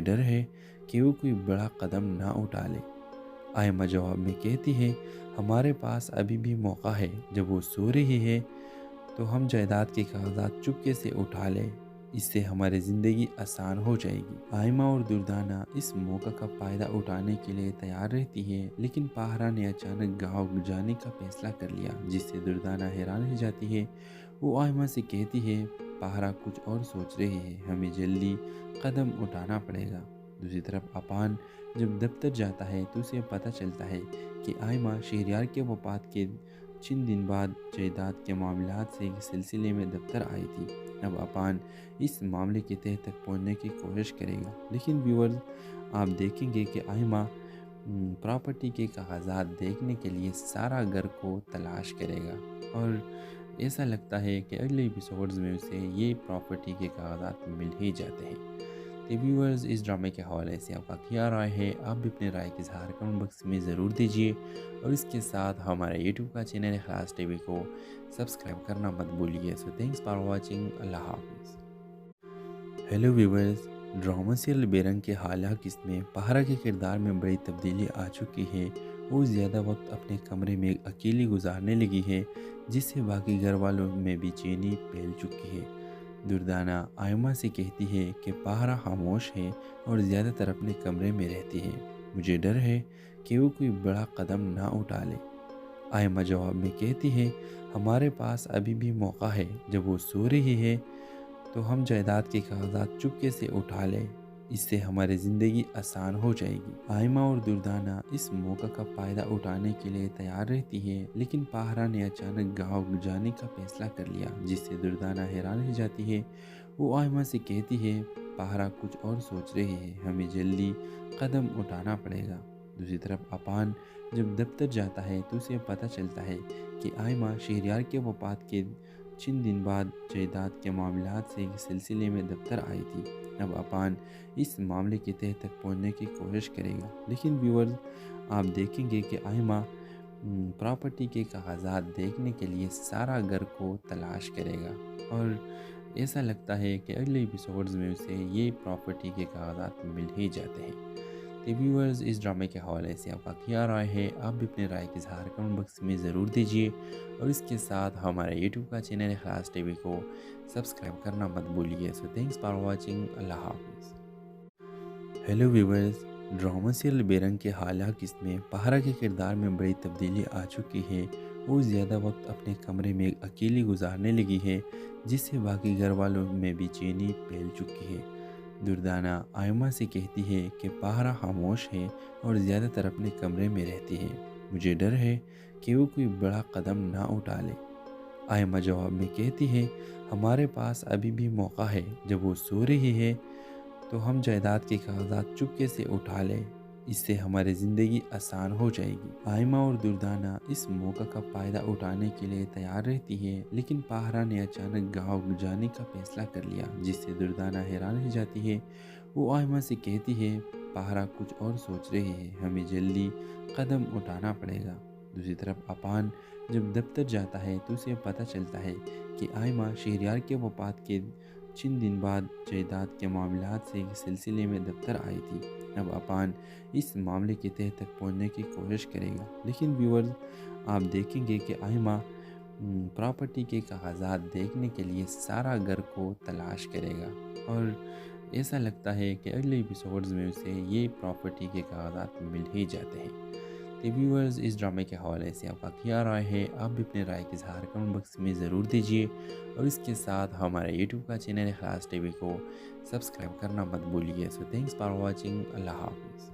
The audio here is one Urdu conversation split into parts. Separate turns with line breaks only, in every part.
ڈر ہے کہ وہ کوئی بڑا قدم نہ اٹھا لے۔ آئمہ جواب میں کہتی ہے، ہمارے پاس ابھی بھی موقع ہے، جب وہ سو رہی ہے تو ہم جائیداد کے کاغذات چپکے سے اٹھا لیں، اس سے ہماری زندگی آسان ہو جائے گی۔ آئمہ اور دردانہ اس موقع کا فائدہ اٹھانے کے لیے تیار رہتی ہے، لیکن پاہرہ نے اچانک گاؤں جانے کا فیصلہ کر لیا، جس سے دردانہ حیران رہ جاتی ہے۔ وہ آئمہ سے کہتی ہے، پاہرہ کچھ اور سوچ رہے ہیں، ہمیں جلدی قدم اٹھانا پڑے گا۔ دوسری طرف اپان جب دفتر جاتا ہے تو اسے پتہ چلتا ہے کہ آئمہ شہریار کے وفات کے چند دن بعد جائیداد کے معاملات سے سلسلے میں دفتر آئی تھی۔ اب اپان اس معاملے کے تہہ تک پہنچنے کی کوشش کرے گا، لیکن ویورز آپ دیکھیں گے کہ آئمہ پراپرٹی کے کاغذات دیکھنے کے لیے سارا گھر کو تلاش کرے گا، اور ایسا لگتا ہے کہ اگلے ایپیسوڈز میں اسے یہ پراپرٹی کے کاغذات مل ہی جاتے ہیں۔ تو ویورز اس ڈرامے کے حوالے سے آپ کا کیا رائے ہے؟ آپ بھی اپنے رائے کی اظہار کمنٹ باکس میں ضرور دیجیے، اور اس کے ساتھ ہمارے یوٹیوب کا چینل اخلاص ٹی وی کو سبسکرائب کرنا مت بھولیے۔ سو تھینکس فار واچنگ، اللہ حافظ۔ ہیلو ویورز، ڈرامہ سیریل بے رنگ کے حالیہ قسط میں پاہرہ کے کردار میں بڑی تبدیلی آ چکی ہے۔ وہ زیادہ وقت اپنے کمرے میں اکیلی گزارنے لگی ہے، جس سے باقی گھر والوں میں بے چینی پھیل چکی ہے۔ دردانہ آئمہ سے کہتی ہے کہ پاہرہ خاموش ہے اور زیادہ تر اپنے کمرے میں رہتی ہے، مجھے ڈر ہے کہ وہ کوئی بڑا قدم نہ اٹھا لے۔ آئمہ جواب میں کہتی ہے، ہمارے پاس ابھی بھی موقع ہے، جب وہ سو رہی ہے تو ہم جائیداد کے کاغذات چپکے سے اٹھا لیں، اس سے ہماری زندگی آسان ہو جائے گی۔ آئمہ اور دردانہ اس موقع کا فائدہ اٹھانے کے لیے تیار رہتی ہے، لیکن پاہرہ نے اچانک گاؤں جانے کا فیصلہ کر لیا، جس سے دردانہ حیران رہ جاتی ہے۔ وہ آئمہ سے کہتی ہے، پاہرہ کچھ اور سوچ رہے ہیں، ہمیں جلدی قدم اٹھانا پڑے گا۔ دوسری طرف اپان جب دفتر جاتا ہے تو اسے پتہ چلتا ہے کہ آئمہ شہریار کے وفات کے چند دن بعد جائیداد کے معاملات سے سلسلے میں دفتر آئی تھی۔ اب اپان اس معاملے کے تہہ تک پہنچنے کی کوشش کرے گا، لیکن ویورز آپ دیکھیں گے کہ آئمہ پراپرٹی کے کاغذات دیکھنے کے لیے سارا گھر کو تلاش کرے گا، اور ایسا لگتا ہے کہ اگلے ایپیسوڈز میں اسے یہ پراپرٹی کے کاغذات مل ہی جاتے ہیں۔ تو ویورز اس ڈرامے کے حوالے سے آپ کا کیا رائے ہے؟ آپ بھی اپنے رائے کی اظہار کمنٹ باکس میں ضرور دیجیے، اور اس کے ساتھ ہمارے یوٹیوب کا چینل اخلاص ٹی وی کو سبسکرائب کرنا مت بھولیے۔ سو تھینکس فار واچنگ، اللہ حافظ۔ ہیلو ویورز، ڈرامہ سیریل بے رنگ کے حالیہ قسط میں پاہرہ کے کردار میں بڑی تبدیلی آ چکی ہے۔ وہ زیادہ وقت اپنے کمرے میں اکیلی گزارنے لگی ہے، جس سے باقی گھر والوں میں بے چینی پھیل چکی ہے۔ دردانہ آئمہ سے کہتی ہے کہ پاہرہ خاموش ہے اور زیادہ تر اپنے کمرے میں رہتی ہے، مجھے ڈر ہے کہ وہ کوئی بڑا قدم نہ اٹھا لے۔ آئمہ جواب میں کہتی ہے، ہمارے پاس ابھی بھی موقع ہے، جب وہ سو رہی ہے تو ہم جائیداد کے کاغذات چپکے سے اٹھا لیں، اس سے ہماری زندگی آسان ہو جائے گی۔ آئمہ اور دردانہ اس موقع کا فائدہ اٹھانے کے لیے تیار رہتی ہے، لیکن پاہرہ نے اچانک گاؤں جانے کا فیصلہ کر لیا، جس سے دردانہ حیران رہ جاتی ہے۔ وہ آئمہ سے کہتی ہے، پاہرہ کچھ اور سوچ رہے ہیں، ہمیں جلدی قدم اٹھانا پڑے گا۔ دوسری طرف اپان جب دفتر جاتا ہے تو اسے پتہ چلتا ہے کہ آئمہ شہریار کے وفات کے چند دن بعد جائیداد کے معاملات سے سلسلے میں دفتر آئی تھی۔ اب اپان اس معاملے کے تہہ تک پہنچنے کی کوشش کرے گا، لیکن ویورز آپ دیکھیں گے کہ آئمہ پراپرٹی کے کاغذات دیکھنے کے لیے سارا گھر کو تلاش کرے گا، اور ایسا لگتا ہے کہ اگلے ایپیسوڈز میں اسے یہ پراپرٹی کے کاغذات مل ہی جاتے ہیں۔ تو ویورز اس ڈرامے کے حوالے سے آپ کا کیا رائے ہے؟ آپ بھی اپنے رائے کی اظہار کمنٹ باکس میں ضرور دیجیے، اور اس کے ساتھ ہمارے یوٹیوب کا چینل اخلاص ٹی وی کو سبسکرائب کرنا مت بھولیے۔ سو تھینکس فار واچنگ، اللہ حافظ۔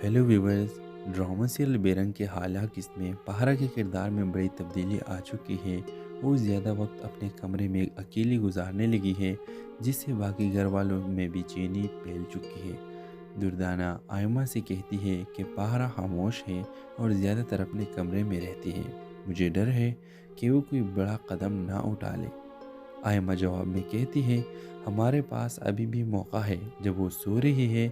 ہیلو ویورز، ڈرامہ سیریل بے رنگ کے حالیہ قسط میں پاہرہ کے کردار میں بڑی تبدیلی آ چکی ہے۔ وہ زیادہ وقت اپنے کمرے میں اکیلی گزارنے لگی ہے، جس سے باقی گھر والوں میں بے چینی پھیل چکی ہے۔ دردانہ آئمہ سے کہتی ہے کہ پاہرہ خاموش ہے اور زیادہ تر اپنے کمرے میں رہتی ہے، مجھے ڈر ہے کہ وہ کوئی بڑا قدم نہ اٹھا لے۔ آئمہ جواب میں کہتی ہے، ہمارے پاس ابھی بھی موقع ہے، جب وہ سو رہی ہے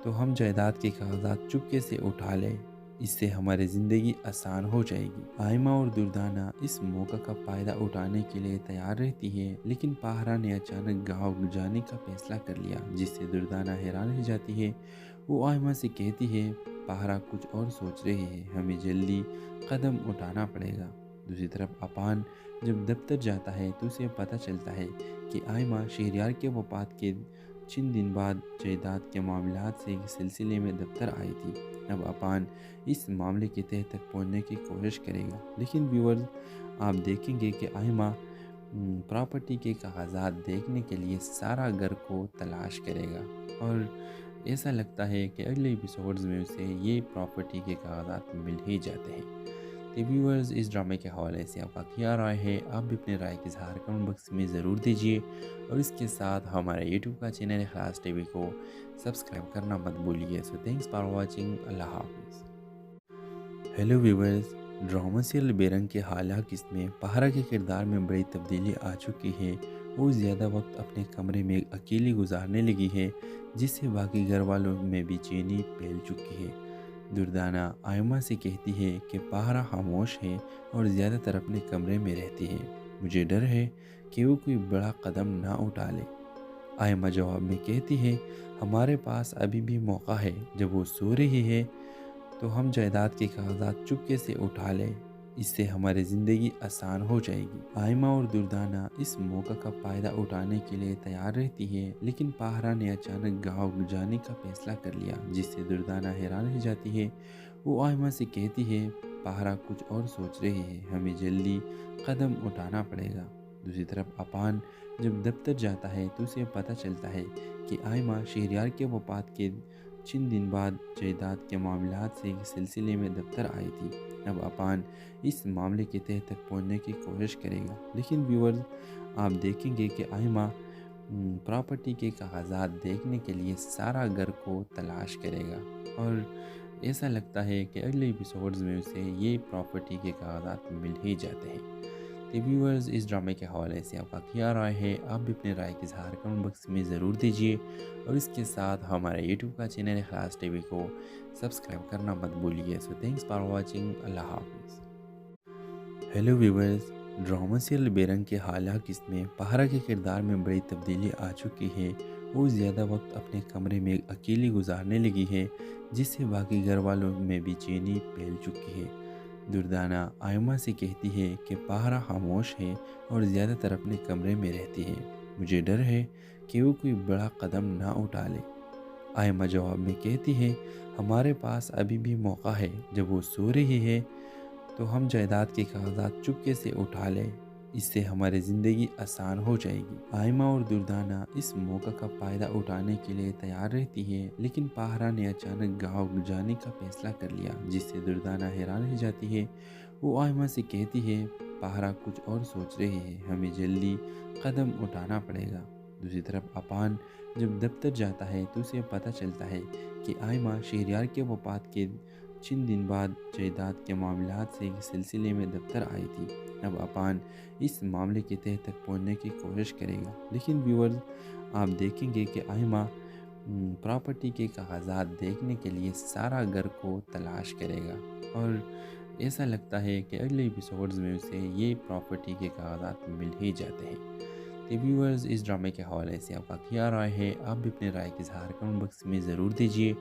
تو ہم جائیداد کے کاغذات چپکے سے اٹھا لیں، اس سے ہماری زندگی آسان ہو جائے گی۔ آئمہ اور دردانہ اس موقع کا فائدہ اٹھانے کے لیے تیار رہتی ہے، لیکن پاہرہ نے اچانک گاؤں جانے کا فیصلہ کر لیا، جس سے دردانہ حیران رہ جاتی ہے۔ وہ آئمہ سے کہتی ہے، پاہرہ کچھ اور سوچ رہی ہے، ہمیں جلدی قدم اٹھانا پڑے گا۔ دوسری طرف اپان جب دفتر جاتا ہے تو اسے پتہ چلتا ہے کہ آئمہ شہریار کے وفات کے چند دن بعد جائیداد کے معاملات سے سلسلے میں دفتر آئی تھی۔ اب اپان اس معاملے کے تہہ تک پہنچنے کی کوشش کرے گا، لیکن ویورز آپ دیکھیں گے کہ آئمہ پراپرٹی کے کاغذات دیکھنے کے لیے سارا گھر کو تلاش کرے گا، اور ایسا لگتا ہے کہ اگلے ایپیسوڈز میں اسے یہ پراپرٹی کے کاغذات مل ہی جاتے ہیں۔ تو ویورز اس ڈرامے کے حوالے سے آپ کا کیا رائے ہے؟ آپ بھی اپنے رائے کی اظہار کمنٹ باکس میں ضرور دیجیے، اور اس کے ساتھ ہمارے یوٹیوب کا چینل اخلاص ٹی وی کو سبسکرائب کرنا مت بھولیے۔ سو تھینکس فار واچنگ، اللہ حافظ۔ ہیلو ویورز، ڈرامہ سیریل بے رنگ کے حالیہ قسط میں پاہرہ کے کردار میں بڑی تبدیلی آ چکی ہے۔ وہ زیادہ وقت اپنے کمرے میں اکیلی گزارنے لگی ہے، جس سے باقی گھر والوں میں بے چینی پھیل چکی ہے۔ دردانہ آئمہ سے کہتی ہے کہ پاہرہ خاموش ہے اور زیادہ تر اپنے کمرے میں رہتی ہے، مجھے ڈر ہے کہ وہ کوئی بڑا قدم نہ اٹھا لے۔ آئمہ جواب میں کہتی ہے، ہمارے پاس ابھی بھی موقع ہے، جب وہ سو رہی ہے تو ہم جائیداد کے کاغذات چپکے سے اٹھا لیں، اس سے ہماری زندگی آسان ہو جائے گی۔ آئمہ اور دردانہ اس موقع کا فائدہ اٹھانے کے لیے تیار رہتی ہے، لیکن پاہرہ نے اچانک گاؤں جانے کا فیصلہ کر لیا، جس سے دردانہ حیران رہ جاتی ہے۔ وہ آئمہ سے کہتی ہے، پاہرہ کچھ اور سوچ رہی ہے، ہمیں جلدی قدم اٹھانا پڑے گا۔ دوسری طرف اپان جب دفتر جاتا ہے تو اسے پتہ چلتا ہے کہ آئمہ شہریار کے وفات کے چند دن بعد جائیداد کے معاملات سے سلسلے میں دفتر آئی تھی۔ اب اپان اس معاملے کے تہہ تک پہنچنے کی کوشش کرے گا، لیکن ویورز آپ دیکھیں گے کہ آئمہ پراپرٹی کے کاغذات دیکھنے کے لیے سارا گھر کو تلاش کرے گا، اور ایسا لگتا ہے کہ اگلے ایپیسوڈز میں اسے یہ پراپرٹی کے کاغذات مل ہی جاتے ہیں۔ تو ویورز اس ڈرامے کے حوالے سے آپ کا کیا رائے ہے؟ آپ بھی اپنے رائے کی اظہار کمنٹ باکس میں ضرور دیجیے، اور اس کے ساتھ ہمارے یوٹیوب کا چینل اخلاص ٹی وی کو سبسکرائب کرنا مت بھولیے۔ سو تھینکس فار واچنگ، اللہ حافظ۔ ہیلو ویورز، ڈرامہ سیریل بے رنگ کے حالیہ قسط میں پاہرہ کے کردار میں بڑی تبدیلی آ چکی ہے۔ وہ زیادہ وقت اپنے کمرے میں اکیلی گزارنے لگی ہے، جس سے باقی گھر والوں میں بے چینی پھیل چکی ہے۔ دردانہ آئمہ سے کہتی ہے کہ پاہرہ خاموش ہے اور زیادہ تر اپنے کمرے میں رہتی ہے، مجھے ڈر ہے کہ وہ کوئی بڑا قدم نہ اٹھا لے۔ آئمہ جواب میں کہتی ہے، ہمارے پاس ابھی بھی موقع ہے، جب وہ سو رہی ہے تو ہم جائیداد کے کاغذات چپکے سے اٹھا لیں، اس سے ہماری زندگی آسان ہو جائے گی۔ آئمہ اور دردانہ اس موقع کا فائدہ اٹھانے کے لیے تیار رہتی ہے، لیکن پاہرہ نے اچانک گاؤں جانے کا فیصلہ کر لیا، جس سے دردانہ حیران رہ جاتی ہے۔ وہ آئمہ سے کہتی ہے، پاہرہ کچھ اور سوچ رہی ہے، ہمیں جلدی قدم اٹھانا پڑے گا۔ دوسری طرف اپان جب دفتر جاتا ہے تو اسے پتہ چلتا ہے کہ آئمہ شہریار کے وفات کے چند دن بعد جائیداد کے معاملات سے سلسلے میں دفتر آئی تھی۔ اب اپان اس معاملے کے تہہ تک پہنچنے کی کوشش کرے گا، لیکن ویورز آپ دیکھیں گے کہ آئمہ پراپرٹی کے کاغذات دیکھنے کے لیے سارا گھر کو تلاش کرے گا، اور ایسا لگتا ہے کہ اگلے ایپیسوڈز میں اسے یہ پراپرٹی کے کاغذات مل ہی جاتے ہیں۔ تو ویورز اس ڈرامے کے حوالے سے آپ کا کیا رائے ہے؟ آپ بھی اپنے رائے کی اظہار کمنٹ باکس میں ضرور دیجیے،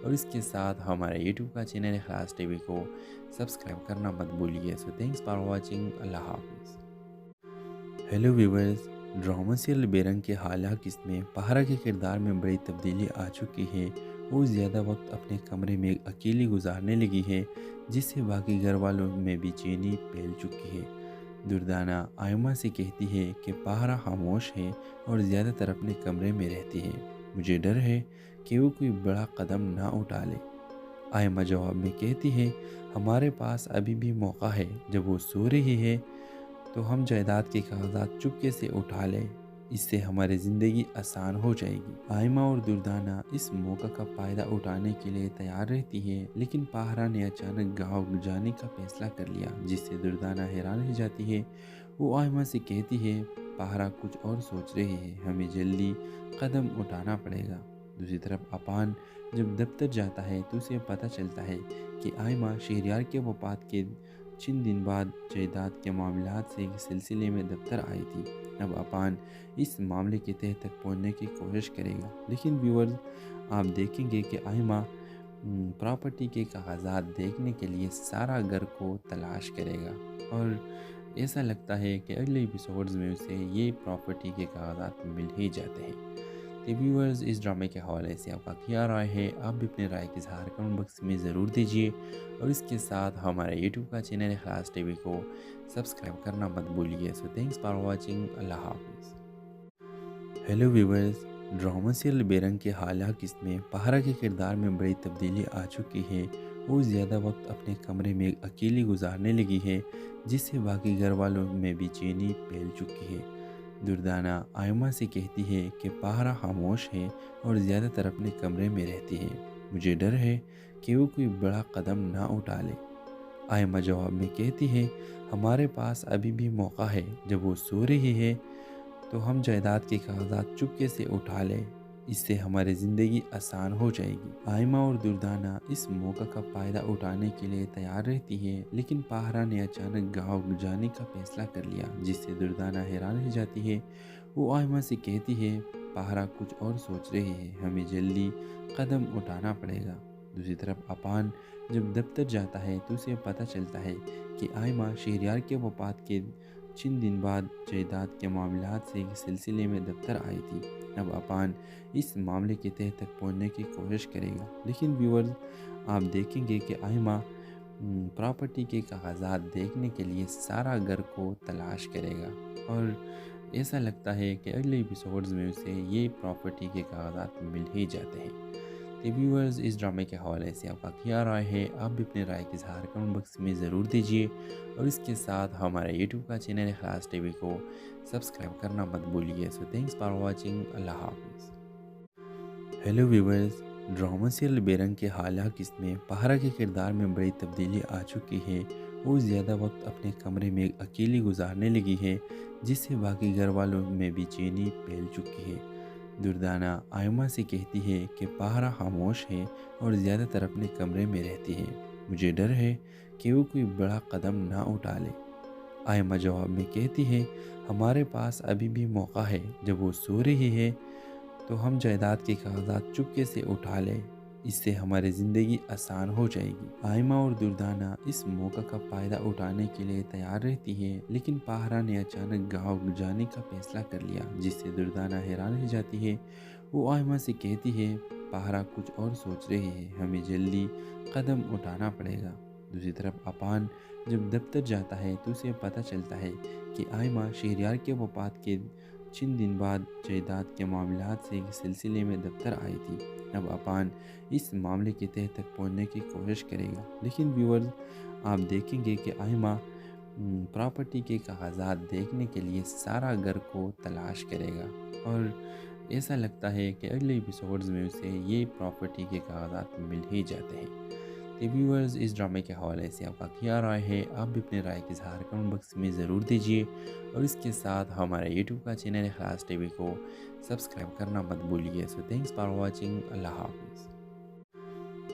اور اس کے ساتھ ہمارے یوٹیوب کا چینل اخلاص ٹی وی کو سبسکرائب کرنا مت بھولیے۔ سو تھینکس فار واچنگ، اللہ حافظ۔ ہیلو ویورز، ڈرامہ سیریل بے رنگ کے حالیہ قسط میں پاہرہ کے کردار میں بڑی تبدیلی آ چکی ہے۔ وہ زیادہ وقت اپنے کمرے میں اکیلی گزارنے لگی ہے، جس سے باقی گھر والوں میں بے چینی پھیل چکی ہے۔ دردانہ آئمہ سے کہتی ہے کہ پاہرہ خاموش ہے اور زیادہ تر اپنے کمرے میں رہتی ہے، مجھے ڈر ہے کہ وہ کوئی بڑا قدم نہ اٹھا لے۔ آئمہ جواب میں کہتی ہے، ہمارے پاس ابھی بھی موقع ہے، جب وہ سو رہی ہے تو ہم جائیداد کے کاغذات چپکے سے اٹھا لیں، اس سے ہماری زندگی آسان ہو جائے گی۔ آئمہ اور دردانہ اس موقع کا فائدہ اٹھانے کے لیے تیار رہتی ہے، لیکن پاہرہ نے اچانک گاؤں جانے کا فیصلہ کر لیا، جس سے دردانہ حیران رہ جاتی ہے۔ وہ آئمہ سے کہتی ہے، پاہرہ کچھ اور سوچ رہی ہے، ہمیں جلدی قدم اٹھانا پڑے گا۔ دوسری طرف اپان جب دفتر جاتا ہے تو اسے پتہ چلتا ہے کہ آئمہ شہریار کے وفات کے چند دن بعد جائیداد کے معاملات سے سلسلے میں دفتر آئی تھی۔ اب اپان اس معاملے کے تہہ تک پہنچنے کی کوشش کرے گا، لیکن ویورز آپ دیکھیں گے کہ آئمہ پراپرٹی کے کاغذات دیکھنے کے لیے سارا گھر کو تلاش کرے گا، اور ایسا لگتا ہے کہ اگلے ایپیسوڈز میں اسے یہ پراپرٹی کے کاغذات مل ہی جاتے ہیں۔ تو ویورز اس ڈرامے کے حوالے سے آپ کا کیا رائے ہے؟ آپ بھی اپنے رائے کا اظہار کمنٹ باکس میں ضرور دیجیے، اور اس کے ساتھ ہمارے یوٹیوب کا چینل اخلاص ٹی وی کو سبسکرائب کرنا مت بھولیے۔ سو تھینکس فار واچنگ، اللہ حافظ۔ ہیلو ویورز، ڈرامہ سیریل بے رنگ کے حالیہ قسط میں پہرا کے کردار میں بڑی تبدیلی آ چکی ہے۔ وہ زیادہ وقت اپنے کمرے میں اکیلی گزارنے لگی ہے، جس سے باقی گھر والوں میں بے چینی پھیل چکی ہے۔ دردانہ آئمہ سے کہتی ہے کہ پہرا خاموش ہے اور زیادہ تر اپنے کمرے میں رہتی ہے، مجھے ڈر ہے کہ وہ کوئی بڑا قدم نہ اٹھا لے۔ آئمہ جواب میں کہتی ہے ہمارے پاس ابھی بھی موقع ہے، جب وہ سو رہی ہے تو ہم جائیداد کے کاغذات چپکے سے اٹھا لیں، اس سے ہماری زندگی آسان ہو جائے گی۔ آئمہ اور دردانہ اس موقع کا فائدہ اٹھانے کے لیے تیار رہتی ہے، لیکن پہرا نے اچانک گاؤں جانے کا فیصلہ کر لیا، جس سے دردانہ حیران رہ جاتی ہے۔ وہ آئمہ سے کہتی ہے پہرا کچھ اور سوچ رہی ہے، ہمیں جلدی قدم اٹھانا پڑے گا۔ دوسری طرف اپان جب دفتر جاتا ہے تو اسے پتہ چلتا ہے کہ آئمہ شہریار کے وفات کے چند دن بعد جائیداد کے معاملات سے سلسلے میں دفتر آئی تھی۔ اب اپان اس معاملے کے تہہ تک پہنچنے کی کوشش کرے گا، لیکن ویورز آپ دیکھیں گے کہ آئمہ پراپرٹی کے کاغذات دیکھنے کے لیے سارا گھر کو تلاش کرے گا، اور ایسا لگتا ہے کہ اگلے ایپیسوڈز میں اسے یہ پراپرٹی کے کاغذات مل ہی جاتے ہیں۔ تو ویورز اس ڈرامے کے حوالے سے آپ کا کیا رائے ہے؟ آپ بھی اپنے رائے کا اظہار کمنٹ باکس میں ضرور دیجیے، اور اس کے ساتھ ہمارے یوٹیوب کا چینل اخلاص ٹی وی کو سبسکرائب کرنا مت بھولیے۔ سو تھینکس فار واچنگ، اللہ حافظ۔ ہیلو ویورز، ڈرامہ سیریل بے رنگ کے حالیہ قسط میں پہرا کے کردار میں بڑی تبدیلی آ چکی ہے۔ وہ زیادہ وقت اپنے کمرے میں اکیلی گزارنے لگی ہے، جس سے باقی گھر والوں میں بے چینی پھیل چکی ہے۔ دردانہ آئمہ سے کہتی ہے کہ پہرا خاموش ہے اور زیادہ تر اپنے کمرے میں رہتی ہے، مجھے ڈر ہے کہ وہ کوئی بڑا قدم نہ اٹھا لے۔ آئمہ جواب میں کہتی ہے ہمارے پاس ابھی بھی موقع ہے، جب وہ سو رہی ہے تو ہم جائیداد کے کاغذات چپکے سے اٹھا لیں، اس سے ہماری زندگی آسان ہو جائے گی۔ آئمہ اور دردانہ اس موقع کا فائدہ اٹھانے کے لیے تیار رہتی ہے، لیکن پہرا نے اچانک گاؤں جانے کا فیصلہ کر لیا، جس سے دردانہ حیران رہ جاتی ہے۔ وہ آئمہ سے کہتی ہے پہرا کچھ اور سوچ رہی ہے، ہمیں جلدی قدم اٹھانا پڑے گا۔ دوسری طرف اپان جب دفتر جاتا ہے تو اسے پتہ چلتا ہے کہ آئمہ شہریار کے وفات کے چند دن بعد جائیداد کے معاملات سے سلسلے میں دفتر آئی تھی۔ اب اپان اس معاملے کے تہہ تک پہنچنے کی کوشش کرے گا، لیکن ویورز آپ دیکھیں گے کہ آئمہ پراپرٹی کے کاغذات دیکھنے کے لیے سارا گھر کو تلاش کرے گا، اور ایسا لگتا ہے کہ اگلے ایپیسوڈز میں اسے یہ پراپرٹی کے کاغذات مل ہی جاتے ہیں۔ تو ویورز اس ڈرامے کے حوالے سے آپ کا کیا رائے ہے؟ آپ بھی اپنے رائے کا اظہار کمنٹ باکس میں ضرور دیجیے، اور اس کے ساتھ ہمارے یوٹیوب کا چینل اخلاص ٹی وی کو سبسکرائب کرنا مت بھولیے۔ سو تھینکس فار واچنگ، اللہ حافظ۔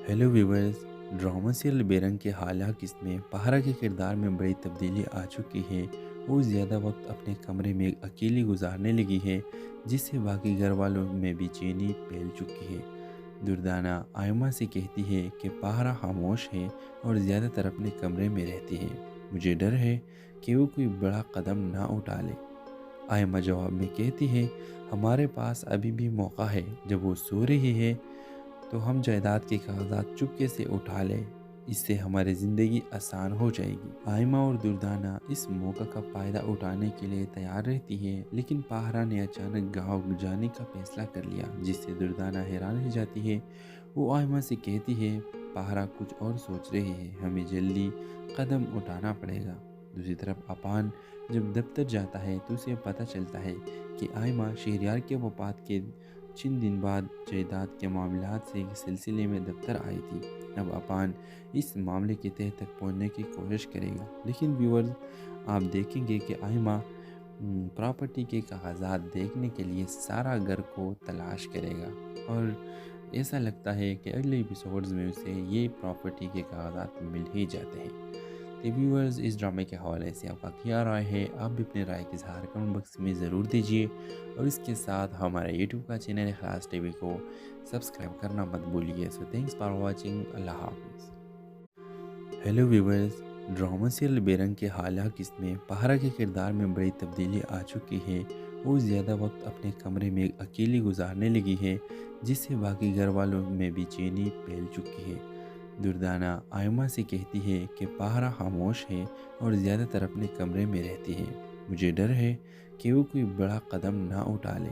ہیلو ویورز، ڈرامہ سیریل بے رنگ کے حالیہ قسط میں پہرا کے کردار میں بڑی تبدیلی آ چکی ہے۔ وہ زیادہ وقت اپنے کمرے میں اکیلی گزارنے لگی ہے، جس سے باقی گھر والوں میں بے چینی پھیل چکی ہے۔ دردانہ آئمہ سے کہتی ہے کہ پہرا خاموش ہے اور زیادہ تر اپنے کمرے میں رہتی ہے، مجھے ڈر ہے کہ وہ کوئی بڑا قدم نہ اٹھا لے۔ آئمہ جواب میں کہتی ہے ہمارے پاس ابھی بھی موقع ہے، جب وہ سو رہی ہے تو ہم جائیداد کے کاغذات چپکے سے اٹھا لیں، اس سے ہماری زندگی آسان ہو جائے گی۔ آئمہ اور دردانہ اس موقع کا فائدہ اٹھانے کے لیے تیار رہتی ہے، لیکن پہرا نے اچانک گاؤں جانے کا فیصلہ کر لیا، جس سے دردانہ حیران رہ جاتی ہے۔ وہ آئمہ سے کہتی ہے پہرا کچھ اور سوچ رہی ہے، ہمیں جلدی قدم اٹھانا پڑے گا۔ دوسری طرف اپان جب دفتر جاتا ہے تو اسے پتہ چلتا ہے کہ آئمہ شہریار کے وفات کے چند دن بعد جائیداد کے معاملات سے سلسلے میں دفتر آئی تھی۔ اب اپان اس معاملے کے تہہ تک پہنچنے کی کوشش کرے گا، لیکن ویورز آپ دیکھیں گے کہ آئمہ پراپرٹی کے کاغذات دیکھنے کے لیے سارا گھر کو تلاش کرے گا، اور ایسا لگتا ہے کہ اگلے ایپیسوڈز میں اسے یہ پراپرٹی کے کاغذات مل ہی جاتے ہیں۔ تو ویورز، اس ڈرامے کے حوالے سے آپ کا کیا رائے ہے؟ آپ بھی اپنے رائے کا اظہار کمنٹ باکس میں ضرور دیجیے، اور اس کے ساتھ ہمارے یوٹیوب کا چینل اخلاص ٹی وی کو سبسکرائب کرنا مت بھولیے۔ سو تھینکس فار واچنگ، اللہ حافظ۔ ہیلو ویورز، ڈرامہ سیریل بے رنگ کے حالیہ قسط میں پہرا کے کردار میں بڑی تبدیلی آ چکی ہے۔ وہ زیادہ وقت اپنے کمرے میں اکیلی گزارنے لگی ہے، جس سے باقی گھر والوں میں بے چینی پھیل چکی ہے۔ دردانہ آئمہ سے کہتی ہے کہ پہرا خاموش ہے اور زیادہ تر اپنے کمرے میں رہتی ہے۔ مجھے ڈر ہے کہ وہ کوئی بڑا قدم نہ اٹھا لے۔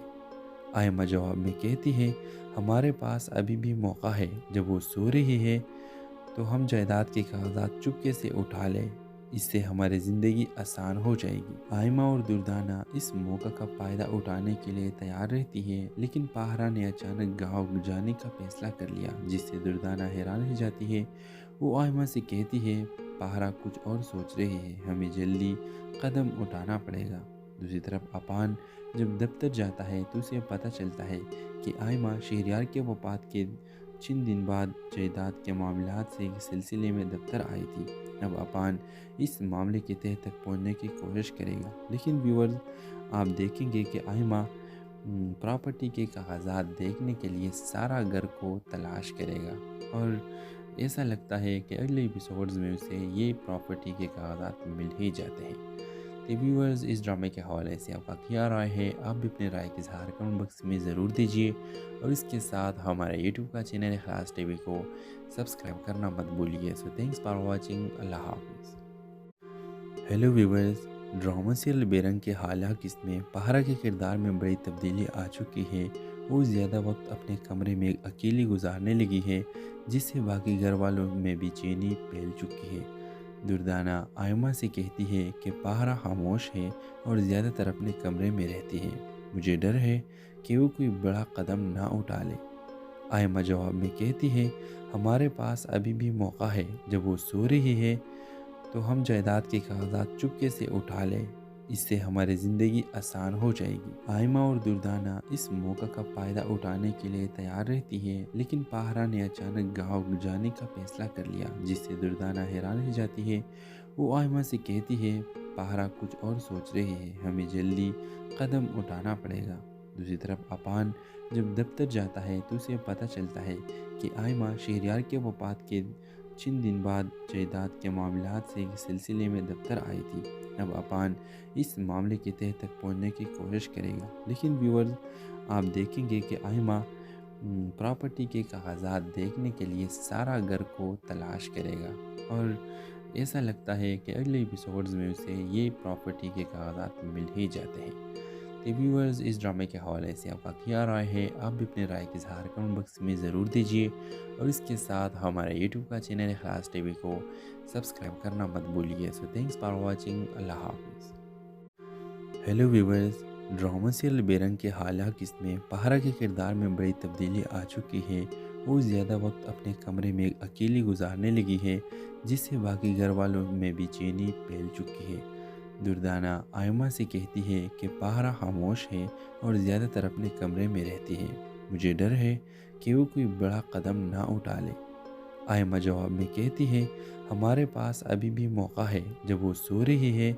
آئمہ جواب میں کہتی ہے، ہمارے پاس ابھی بھی موقع ہے، جب وہ سو رہی ہے تو ہم جائیداد کے کاغذات چپکے سے اٹھا لیں، اس سے ہماری زندگی آسان ہو جائے گی۔ آئمہ اور دردانہ اس موقع کا فائدہ اٹھانے کے لیے تیار رہتی ہے، لیکن پہرا نے اچانک گاؤں جانے کا فیصلہ کر لیا، جس سے دردانہ حیران رہ جاتی ہے۔ وہ آئمہ سے کہتی ہے، پہرا کچھ اور سوچ رہی ہے، ہمیں جلدی قدم اٹھانا پڑے گا۔ دوسری طرف اپان جب دفتر جاتا ہے تو اسے پتہ چلتا ہے کہ آئمہ شہریار کے وفات کے چند دن بعد جائیداد کے معاملات سے سلسلے میں دفتر آئی تھی۔ اب اپان اس معاملے کے تہہ تک پہنچنے کی کوشش کرے گا، لیکن ویورز، آپ دیکھیں گے کہ آئمہ پراپرٹی کے کاغذات دیکھنے کے لیے سارا گھر کو تلاش کرے گا، اور ایسا لگتا ہے کہ اگلے ایپیسوڈز میں اسے یہ پراپرٹی کے کاغذات مل ہی جاتے ہیں۔ تو ویورز، اس ڈرامے کے حوالے سے آپ کا کیا رائے ہے؟ آپ بھی اپنے رائے کا اظہار کمنٹ باکس میں ضرور دیجیے، اور اس کے ساتھ ہمارے یوٹیوب کا چینل اخلاص ٹی وی کو سبسکرائب کرنا مت بھولیے۔ سو تھینکس فار واچنگ، اللہ حافظ۔ ہیلو ویورز، ڈرامہ سیریل بے رنگ کے حالیہ قسط میں پہرا کے کردار میں بڑی تبدیلی آ چکی ہے۔ وہ زیادہ وقت اپنے کمرے میں اکیلی گزارنے لگی ہے، جس سے باقی گھر والوں میں بے چینی پھیل چکی ہے۔ دردانہ آئمہ سے کہتی ہے کہ پہرا خاموش ہے اور زیادہ تر اپنے کمرے میں رہتی ہے۔ مجھے ڈر ہے کہ وہ کوئی بڑا قدم نہ اٹھا لے۔ آئمہ جواب میں کہتی ہے، ہمارے پاس ابھی بھی موقع ہے، جب وہ سو رہی ہے تو ہم جائیداد کے کاغذات چپکے سے اٹھا لیں، اس سے ہماری زندگی آسان ہو جائے گی۔ آئمہ اور دردانہ اس موقع کا فائدہ اٹھانے کے لیے تیار رہتی ہے، لیکن پہرا نے اچانک گاؤں جانے کا فیصلہ کر لیا، جس سے دردانہ حیران رہ جاتی ہے۔ وہ آئمہ سے کہتی ہے، پہرا کچھ اور سوچ رہی ہے، ہمیں جلدی قدم اٹھانا پڑے گا۔ دوسری طرف اپان جب دفتر جاتا ہے تو اسے پتہ چلتا ہے کہ آئمہ شہریار کے وفات کے چند دن بعد جائیداد کے معاملات سے سلسلے میں دفتر آئی تھی۔ اب اپان اس معاملے کے تہہ تک پہنچنے کی کوشش کرے گا، لیکن ویورز، آپ دیکھیں گے کہ آئمہ پراپرٹی کے کاغذات دیکھنے کے لیے سارا گھر کو تلاش کرے گا، اور ایسا لگتا ہے کہ اگلے ایپیسوڈز میں اسے یہ پراپرٹی کے کاغذات مل ہی جاتے ہیں۔ تو ویورز، اس ڈرامے کے حوالے سے آپ کا کیا رائے ہے؟ آپ بھی اپنے رائے کا اظہار کمنٹ باکس میں ضرور دیجیے، اور اس کے ساتھ ہمارے یوٹیوب کا چینل اخلاص ٹی وی کو سبسکرائب کرنا مت بھولیے۔ سو تھینکس فار واچنگ، اللہ حافظ۔ ہیلو ویورز، ڈرامہ سیریل بے رنگ کے حالیہ قسط میں پہرا کے کردار میں بڑی تبدیلی آ چکی ہے۔ وہ زیادہ وقت اپنے کمرے میں اکیلی گزارنے لگی ہے، جس سے باقی گھر والوں میں بے چینی پھیل چکی ہے۔ دردانہ آئمہ سے کہتی ہے کہ پہرا خاموش ہے اور زیادہ تر اپنے کمرے میں رہتی ہے۔ مجھے ڈر ہے کہ وہ کوئی بڑا قدم نہ اٹھا لے۔ آئمہ جواب میں کہتی ہے، ہمارے پاس ابھی بھی موقع ہے، جب وہ سو رہی ہے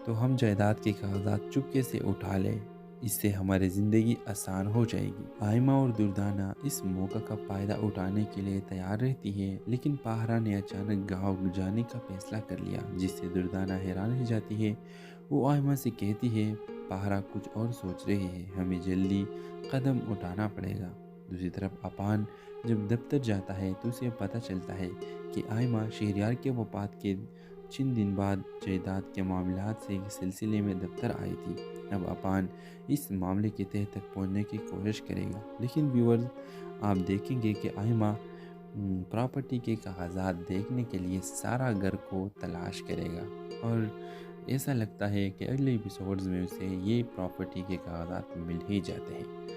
تو ہم جائیداد کے کاغذات چپکے سے اٹھا لیں، اس سے ہماری زندگی آسان ہو جائے گی۔ آئمہ اور دردانہ اس موقع کا فائدہ اٹھانے کے لیے تیار رہتی ہے، لیکن پہرا نے اچانک گاؤں جانے کا فیصلہ کر لیا، جس سے دردانہ حیران رہ جاتی ہے۔ وہ آئمہ سے کہتی ہے، پہرا کچھ اور سوچ رہی ہے، ہمیں جلدی قدم اٹھانا پڑے گا۔ دوسری طرف اپان جب دفتر جاتا ہے تو اسے پتہ چلتا ہے کہ آئمہ شہریار کے وفات کے چند دن بعد جائیداد کے معاملات سے سلسلے میں دفتر آئی تھی۔ اب اپان اس معاملے کے تہہ تک پہنچنے کی کوشش کرے گا، لیکن ویورز، آپ دیکھیں گے کہ آئمہ پراپرٹی کے کاغذات دیکھنے کے لیے سارا گھر کو تلاش کرے گا، اور ایسا لگتا ہے کہ اگلے ایپیسوڈز میں اسے یہ پراپرٹی کے کاغذات مل ہی جاتے ہیں۔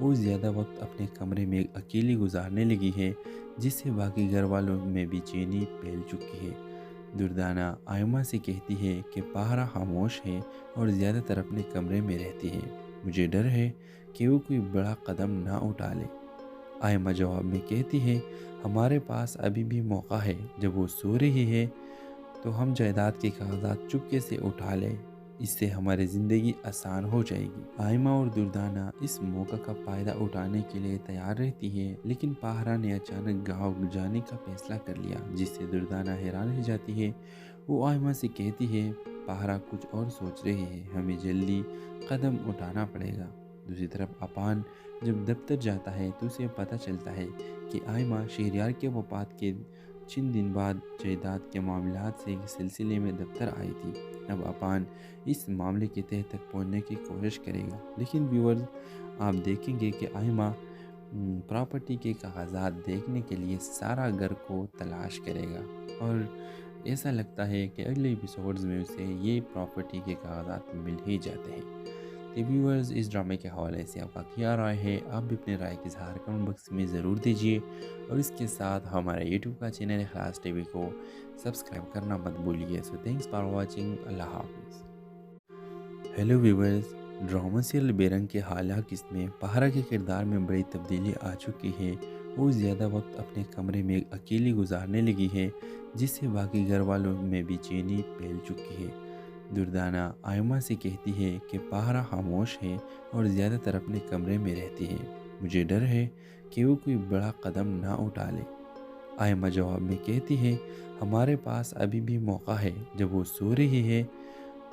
وہ زیادہ وقت اپنے کمرے میں اکیلی گزارنے لگی ہے، جس سے باقی گھر والوں میں بے چینی پھیل چکی ہے۔ دردانہ آئمہ سے کہتی ہے کہ پاہرہ خاموش ہے اور زیادہ تر اپنے کمرے میں رہتی ہے۔ مجھے ڈر ہے کہ وہ کوئی بڑا قدم نہ اٹھا لے۔ آئمہ جواب میں کہتی ہے، ہمارے پاس ابھی بھی موقع ہے، جب وہ سو رہی ہے تو ہم جائیداد کے کاغذات چپکے سے اٹھا لیں، اس سے ہماری زندگی آسان ہو جائے گی۔ آئمہ اور دردانہ اس موقع کا فائدہ اٹھانے کے لیے تیار رہتی ہے، لیکن پاہرہ نے اچانک گاؤں جانے کا فیصلہ کر لیا، جس سے دردانہ حیران رہ جاتی ہے۔ وہ آئمہ سے کہتی ہے، پاہرہ کچھ اور سوچ رہی ہے، ہمیں جلدی قدم اٹھانا پڑے گا۔ دوسری طرف اپان جب دفتر جاتا ہے تو اسے پتہ چلتا ہے کہ آئمہ شہریار کے وفات کے چند دن بعد جائیداد کے معاملات سے سلسلے میں دفتر آئی تھی۔ اب اپان اس معاملے کے تہہ تک پہنچنے کی کوشش کرے گا، لیکن ویورز آپ دیکھیں گے کہ آئمہ پراپرٹی کے کاغذات دیکھنے کے لیے سارا گھر کو تلاش کرے گا، اور ایسا لگتا ہے کہ اگلے ایپیسوڈز میں اسے یہ پراپرٹی کے کاغذات مل ہی جاتے ہیں۔ تو ویورز اس ڈرامے کے حوالے سے آپ کا کیا رائے ہے؟ آپ بھی اپنے رائے کی اظہار کمنٹ باکس میں ضرور دیجیے، اور اس کے ساتھ ہمارے یوٹیوب کا چینل اخلاص ٹی وی کو سبسکرائب کرنا مت بھولیے۔ سو تھینکس فار واچنگ، اللہ حافظ۔ ہیلو ویورز، ڈرامہ سیریل بے رنگ کے حالیہ قسط میں پاہرہ کے کردار میں بڑی تبدیلی آ چکی ہے۔ وہ زیادہ وقت اپنے کمرے میں اکیلی گزارنے لگی ہے، جس سے باقی گھر والوں میں بے چینی پھیل چکی ہے۔ دردانہ آئمہ سے کہتی ہے کہ پاہرہ خاموش ہے اور زیادہ تر اپنے کمرے میں رہتی ہے۔ مجھے ڈر ہے کہ وہ کوئی بڑا قدم نہ اٹھا لے۔ آئمہ جواب میں کہتی ہے، ہمارے پاس ابھی بھی موقع ہے، جب وہ سو رہی ہے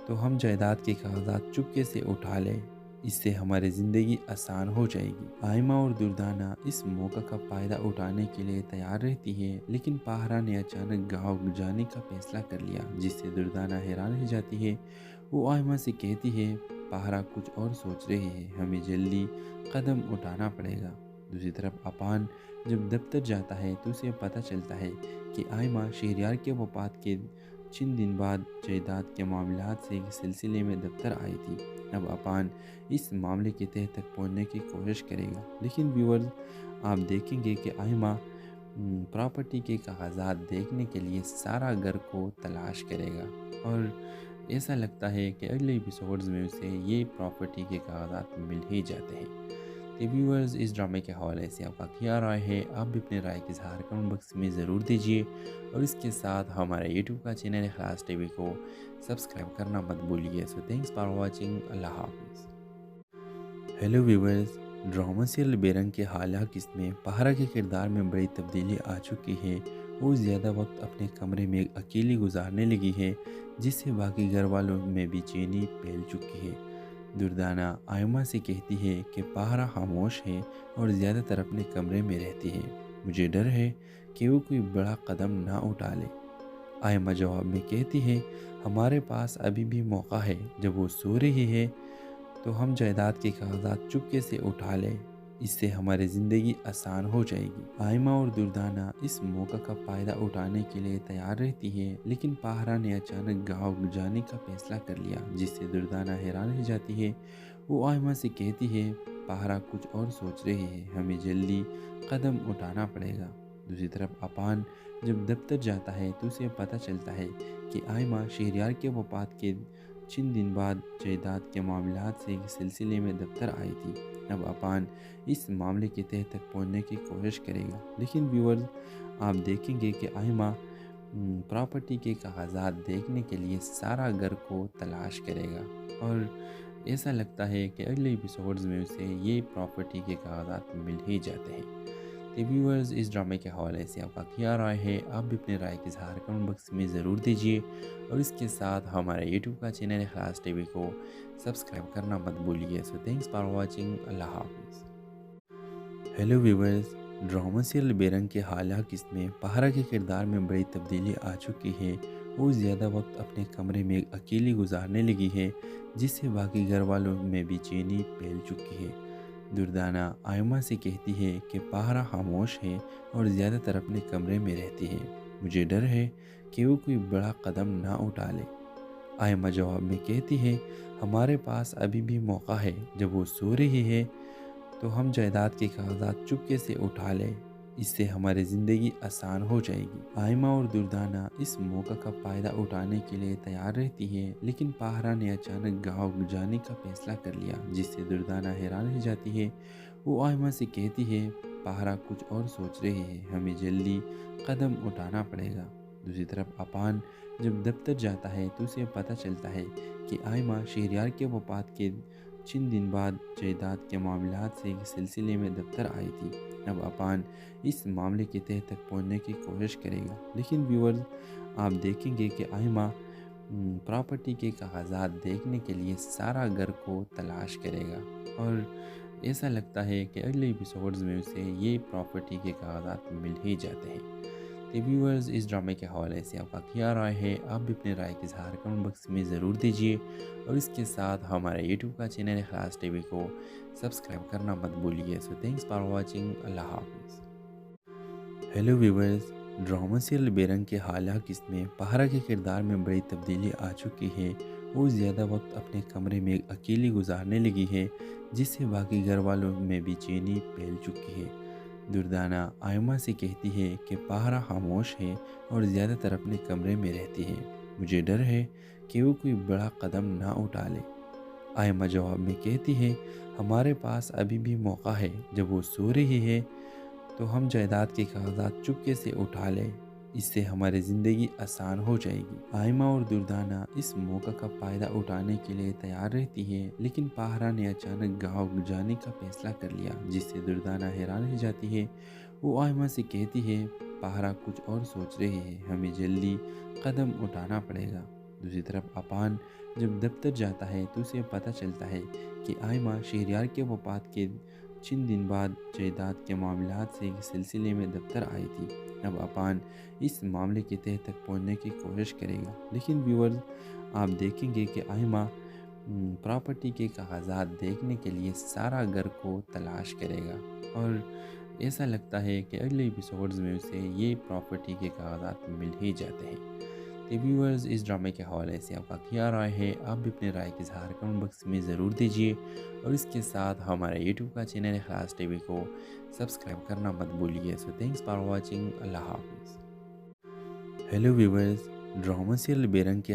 تو ہم جائیداد کے کاغذات چپکے سے اٹھا لیں، اس سے ہماری زندگی آسان ہو جائے گی۔ آئمہ اور دردانہ اس موقع کا فائدہ اٹھانے کے لیے تیار رہتی ہے، لیکن پاہرہ نے اچانک گاؤں جانے کا فیصلہ کر لیا، جس سے دردانہ حیران رہ جاتی ہے۔ وہ آئمہ سے کہتی ہے، پاہرہ کچھ اور سوچ رہی ہے، ہمیں جلدی قدم اٹھانا پڑے گا۔ دوسری طرف اپان جب دفتر جاتا ہے تو اسے پتہ چلتا ہے کہ آئمہ شہریار کے وفات کے چند دن بعد جائیداد کے معاملات سے سلسلے میں دفتر آئی تھی۔ اب اپان اس معاملے کے تہہ تک پہنچنے کی کوشش کرے گا، لیکن ویورز آپ دیکھیں گے کہ آئمہ پراپرٹی کے کاغذات دیکھنے کے لیے سارا گھر کو تلاش کرے گا، اور ایسا لگتا ہے کہ اگلے ایپیسوڈز میں اسے یہ پراپرٹی کے کاغذات مل ہی جاتے ہیں۔ تو ویورز اس ڈرامے کے حوالے سے آپ کا کیا رائے ہے؟ آپ بھی اپنے رائے کی اظہار کمنٹ باکس میں ضرور دیجیے، اور اس کے ساتھ ہمارے یوٹیوب کا چینل اخلاص ٹی وی کو سبسکرائب کرنا مت بھولیے۔ سو تھینکس فار واچنگ، اللہ حافظ۔ ہیلو ویورز، ڈرامہ سیریل بے رنگ کے حالیہ قسط میں پاہرہ کے کردار میں بڑی تبدیلی آ چکی ہے۔ وہ زیادہ وقت اپنے کمرے میں اکیلی گزارنے لگی ہے، جس سے باقی گھر والوں میں بے چینی پھیل چکی ہے۔ دردانہ آئمہ سے کہتی ہے کہ پاہرہ خاموش ہے اور زیادہ تر اپنے کمرے میں رہتی ہے۔ مجھے ڈر ہے کہ وہ کوئی بڑا قدم نہ اٹھا لے۔ آئمہ جواب میں کہتی ہے، ہمارے پاس ابھی بھی موقع ہے، جب وہ سو رہی ہے تو ہم جائیداد کے کاغذات چپکے سے اٹھا لیں، اس سے ہماری زندگی آسان ہو جائے گی۔ آئمہ اور دردانہ اس موقع کا فائدہ اٹھانے کے لیے تیار رہتی ہے، لیکن پاہرہ نے اچانک گاؤں جانے کا فیصلہ کر لیا، جس سے دردانہ حیران رہ جاتی ہے۔ وہ آئمہ سے کہتی ہے، پاہرہ کچھ اور سوچ رہی ہے، ہمیں جلدی قدم اٹھانا پڑے گا۔ دوسری طرف اپان جب دفتر جاتا ہے تو اسے پتہ چلتا ہے کہ آئمہ شہریار کے وفات کے چند دن بعد جائیداد کے معاملات سے سلسلے میں دفتر آئی تھی۔ اب اپان اس معاملے کے تہہ تک پہنچنے کی کوشش کرے گا، لیکن ویورز آپ دیکھیں گے کہ آئمہ پراپرٹی کے کاغذات دیکھنے کے لیے سارا گھر کو تلاش کرے گا، اور ایسا لگتا ہے کہ اگلے ایپیسوڈز میں اسے یہ پراپرٹی کے کاغذات مل ہی جاتے ہیں۔ تو ویورز اس ڈرامے کے حوالے سے آپ کا کیا رائے ہے؟ آپ بھی اپنے رائے کی اظہار کمنٹ باکس میں ضرور دیجیے، اور اس کے ساتھ ہمارے یوٹیوب کا چینل اخلاص ٹی وی کو سبسکرائب کرنا مت بھولیے۔ سو تھینکس فار واچنگ، اللہ حافظ۔ ہیلو ویورز، ڈرامہ سیریل بے رنگ کے حالیہ قسط میں پاہرہ کے کردار میں بڑی تبدیلی آ چکی ہے۔ وہ زیادہ وقت اپنے کمرے میں اکیلی گزارنے لگی ہے، جس سے باقی گھر والوں میں بے چینی پھیل چکی ہے۔ دردانہ آئمہ سے کہتی ہے کہ پاہرہ خاموش ہے اور زیادہ تر اپنے کمرے میں رہتی ہے۔ مجھے ڈر ہے کہ وہ کوئی بڑا قدم نہ اٹھا لے۔ آئمہ جواب میں کہتی ہے، ہمارے پاس ابھی بھی موقع ہے، جب وہ سو رہی ہے تو ہم جائیداد کے کاغذات چپکے سے اٹھا لیں، اس سے ہماری زندگی آسان ہو جائے گی۔ آئمہ اور دردانہ اس موقع کا فائدہ اٹھانے کے لیے تیار رہتی ہے، لیکن پاہرہ نے اچانک گاؤں جانے کا فیصلہ کر لیا، جس سے دردانہ حیران رہ جاتی ہے۔ وہ آئمہ سے کہتی ہے، پاہرہ کچھ اور سوچ رہے ہیں، ہمیں جلدی قدم اٹھانا پڑے گا۔ دوسری طرف اپان جب دفتر جاتا ہے تو اسے پتہ چلتا ہے کہ آئمہ شہریار کے وفات کے چند دن بعد جائیداد کے معاملات سے سلسلے میں دفتر آئی تھی۔ اب اپان اس معاملے کی تہہ تک پہنچنے کی کوشش کرے گا، لیکن ویورز آپ دیکھیں گے کہ آئمہ پراپرٹی کے کاغذات دیکھنے کے لیے سارا گھر کو تلاش کرے گا، اور ایسا لگتا ہے کہ اگلے ایپیسوڈز میں اسے یہ پراپرٹی کے کاغذات مل ہی جاتے ہیں۔ تو ویورز اس ڈرامے کے حوالے سے آپ کا کیا رائے ہے؟ آپ بھی اپنے رائے کی اظہار کمنٹ باکس میں ضرور دیجیے، اور اس کے ساتھ ہمارے یوٹیوب کا چینل اخلاص ٹی وی کو سبسکرائب کرنا مت بھولیے۔ سو تھینکس فار واچنگ، اللہ حافظ۔ ہیلو ویورز، ڈرامہ سیریل بے رنگ کے حالیہ قسط میں پاہرہ کے کردار میں بڑی تبدیلی آ چکی ہے۔ وہ زیادہ وقت اپنے کمرے میں اکیلی گزارنے لگی ہے، جس سے باقی گھر والوں میں بے چینی پھیل چکی ہے۔ دردانہ آئمہ سے کہتی ہے کہ پاہرہ خاموش ہے اور زیادہ تر اپنے کمرے میں رہتی ہے، مجھے ڈر ہے کہ وہ کوئی بڑا قدم نہ اٹھا لے۔ آئمہ جواب میں کہتی ہے، ہمارے پاس ابھی بھی موقع ہے، جب وہ سو رہی ہے تو ہم جائیداد کے کاغذات چپکے سے اٹھا لیں، اس سے ہماری زندگی آسان ہو جائے گی۔ آئمہ اور دردانہ اس موقع کا فائدہ اٹھانے کے لیے تیار رہتی ہے، لیکن پاہرہ نے اچانک گاؤں جانے کا فیصلہ کر لیا، جس سے دردانہ حیران رہ جاتی ہے۔ وہ آئمہ سے کہتی ہے، پاہرہ کچھ اور سوچ رہے ہیں، ہمیں جلدی قدم اٹھانا پڑے گا۔ دوسری طرف اپان جب دفتر جاتا ہے تو اسے پتہ چلتا ہے کہ آئمہ شہریار کے وفات کے چند دن بعد جائیداد کے معاملات سے سلسلے میں دفتر آئی تھی۔ اب اپان اس معاملے کی تہہ تک پہنچنے کی کوشش کرے گا، لیکن ویورز آپ دیکھیں گے کہ آئمہ پراپرٹی کے کاغذات دیکھنے کے لیے سارا گھر کو تلاش کرے گا، اور ایسا لگتا ہے کہ اگلے ایپیسوڈز میں اسے یہ پراپرٹی کے کاغذات مل ہی جاتے ہیں۔ تو ویورز اس ڈرامے کے حوالے سے آپ کا کیا رائے ہے؟ آپ بھی اپنے رائے کی اظہار کمنٹ باکس میں ضرور دیجیے، اور اس کے ساتھ ہمارے یوٹیوب کا چینل اخلاص ٹی وی کو سبسکرائب کرنا مت بھولیے۔ سو تھینکس فار واچنگ، اللہ حافظ۔ ہیلو ویورز، ڈرامہ سیریل بے رنگ کے